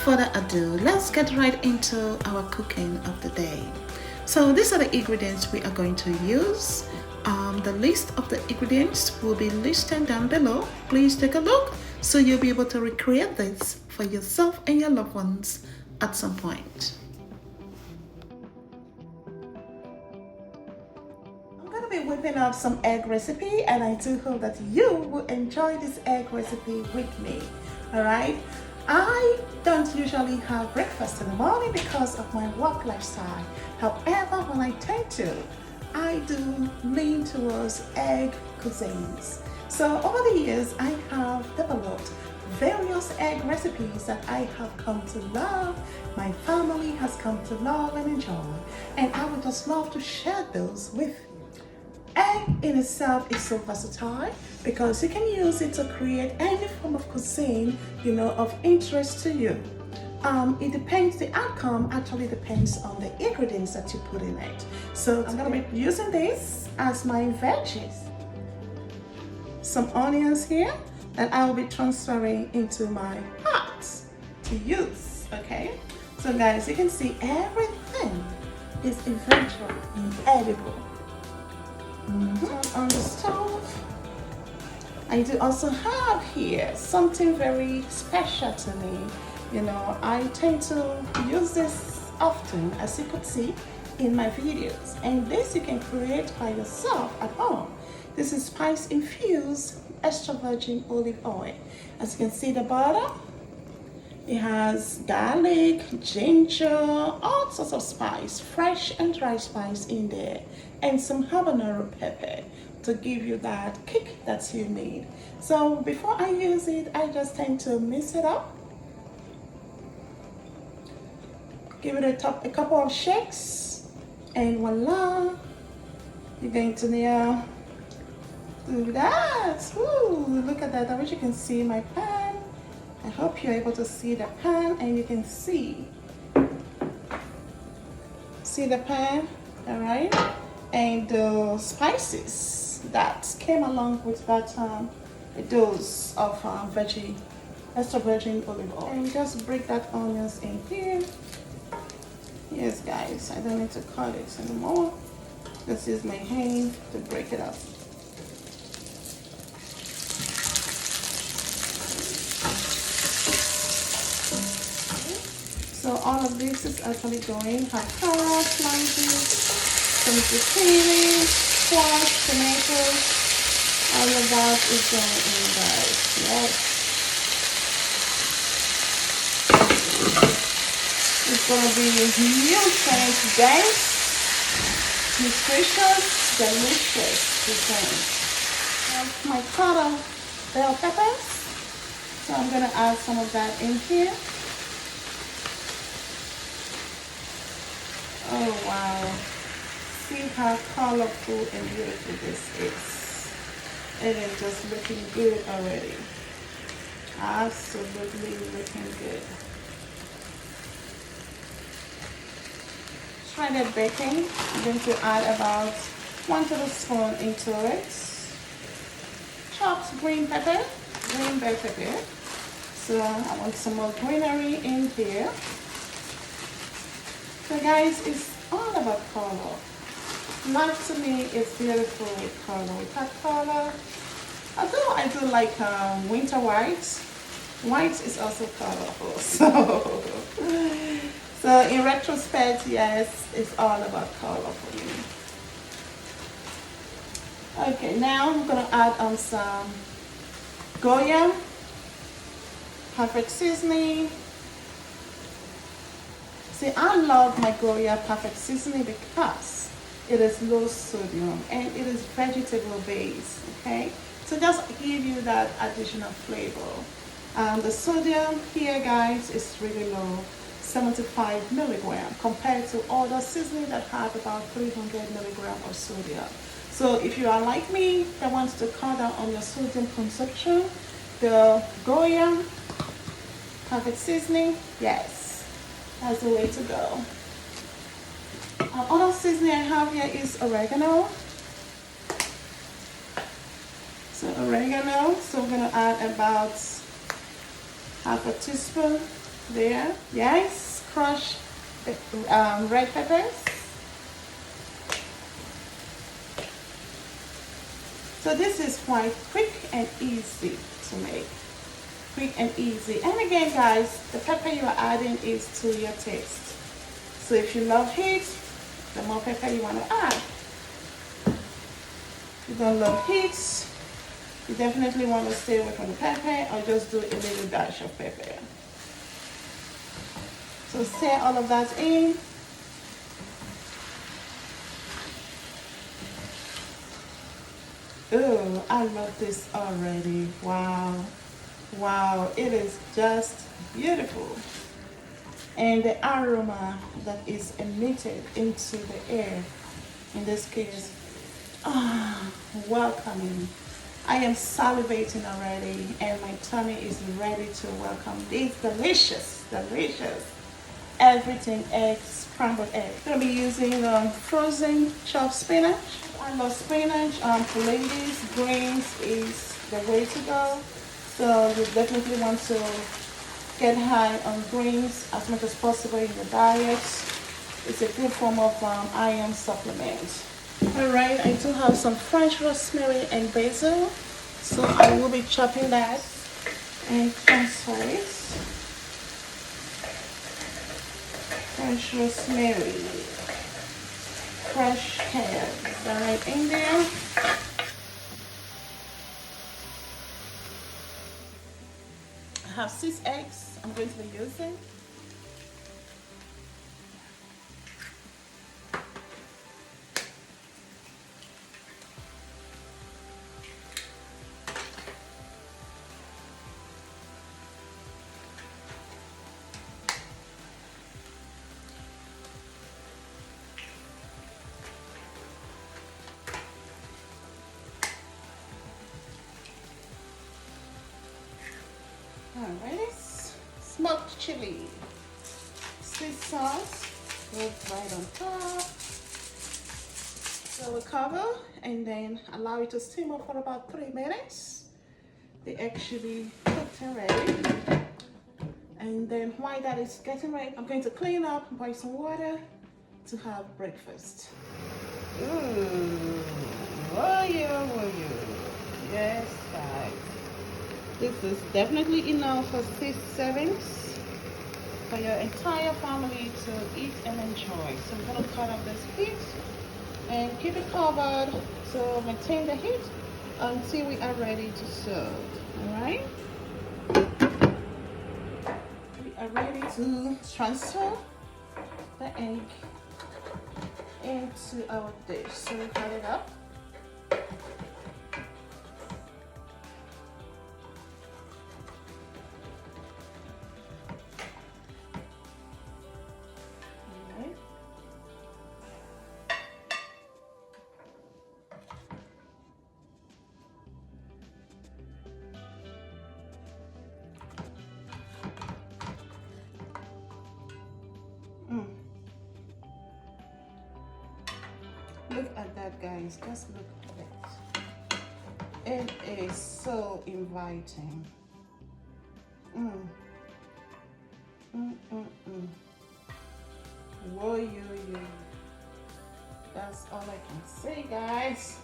further ado, let's get right into our cooking of the day. So these are the ingredients we are going to use. The list of the ingredients will be listed down below. Please take a look so you'll be able to recreate this for yourself and your loved ones at some point. I'm going to be whipping up some egg recipe, and I do hope that you will enjoy this egg recipe with me. Alright, I don't usually have breakfast in the morning because of my work lifestyle. However, when I tend to, I do lean towards egg cuisines. So over the years, I have developed various egg recipes that I have come to love, my family has come to love and enjoy, and I would just love to share those with you. Egg in itself is so versatile because you can use it to create any form of cuisine, of interest to you. It depends, the outcome actually depends on the ingredients that you put in it. So I'm going to be using this as my veggies. Some onions here that I will be transferring into my pot to use, okay? So guys, you can see everything is eventually edible. On the stove, I do also have here something very special to me. I tend to use this often, as you could see in my videos, and this you can create by yourself at home. This is spice infused extra virgin olive oil. As you can see, the butter, it has garlic, ginger, all sorts of spice, fresh and dry spice in there, and some habanero pepper to give you that kick that you need. So before I use it, I just tend to mix it up. Give it a couple of shakes, and voila, you're going to now do that. Ooh, look at that. I wish you can see my pan. I hope you're able to see the pan, and you can see the pan, all right, and the spices that came along with that dose of extra virgin olive oil. And just break that onions in here. Yes guys, I don't need to cut it anymore. Just use my hand to break it up. So all of this is actually going. Have carrots, lunches, some zucchini, squash, tomatoes. All of that is going in, guys. Yes. It's going to be nutrient dense, nutritious, delicious cuisine. My cut of bell peppers, so I'm going to add some of that in here. Oh wow, see how colorful and beautiful this is. It is just looking good already. Absolutely looking good. Shredded bacon, I'm going to add about 1 tablespoon into it. Chopped green bell pepper. So I want some more greenery in here. So guys, it's all about color. Life to me is beautiful with color. With that color, although I do like winter white. White is also colorful. So in retrospect, yes, it's all about color for me. Okay, now I'm gonna add on some GOYA, perfect seasoning. See, I love my GOYA perfect seasoning because it is low sodium and it is vegetable based, okay? So just give you that additional flavor. The sodium here, guys, is really low, 75 milligram compared to other seasoning that have about 300 milligram of sodium. So if you are like me that wants to cut down on your sodium consumption, the GOYA perfect seasoning, yes, that's the way to go. Other seasoning I have here is oregano. So oregano, so we're gonna add about half a teaspoon there. Yes, crushed red peppers. So this is quite quick and easy to make. Quick and easy. And again, guys, the pepper you are adding is to your taste. So if you love heat, the more pepper you want to add. If you don't love heat, you definitely want to stay away from the pepper or just do a little dash of pepper. So stir all of that in. Oh, I love this already. Wow. Wow, it is just beautiful. And the aroma that is emitted into the air, in this case, welcoming. I am salivating already and my tummy is ready to welcome these delicious, delicious everything eggs, scrambled egg. I'm gonna be using frozen chopped spinach. I love spinach. For ladies, greens is the way to go. So you definitely want to get high on greens as much as possible in your diet. It's a good form of iron supplement. Alright, I do have some fresh rosemary and basil. So I will be chopping that and transfer it. Fresh rosemary, fresh herbs, all right in there. I have 6 eggs I'm going to be using. Alright, smoked chili, sweet sauce, goes right on top. So we cover and then allow it to simmer for about 3 minutes. The egg should be cooked and ready. And then while that is getting ready, I'm going to clean up, boil some water to have breakfast. Ooh, oh yeah. Yes, guys. This is definitely enough for 6 servings for your entire family to eat and enjoy. So I'm going to cut up this heat and keep it covered to maintain the heat until we are ready to serve. Alright? We are ready to transfer the egg into our dish. So we cut it up. Look at that, guys. Just look at it. It is so inviting. Whoa, yo. That's all I can say, guys.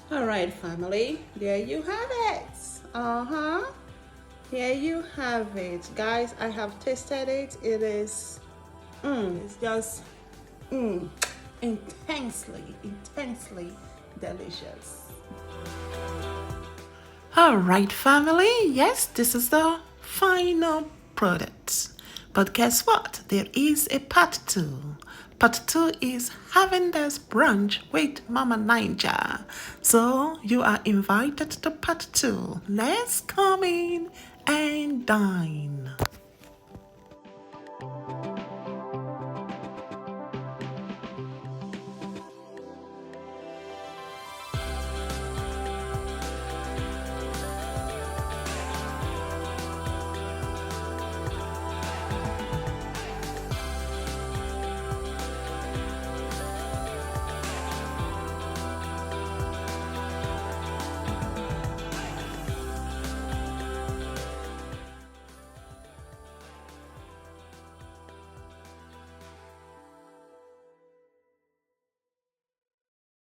All right, family. There you have it. Here you have it, guys. I have tasted it. It is, it's just, intensely delicious. All right, family. Yes, this is the final product. But guess what? There is a part 2. Part 2 is having this brunch with Mama Ninja. So you are invited to part 2. Let's come in and dine.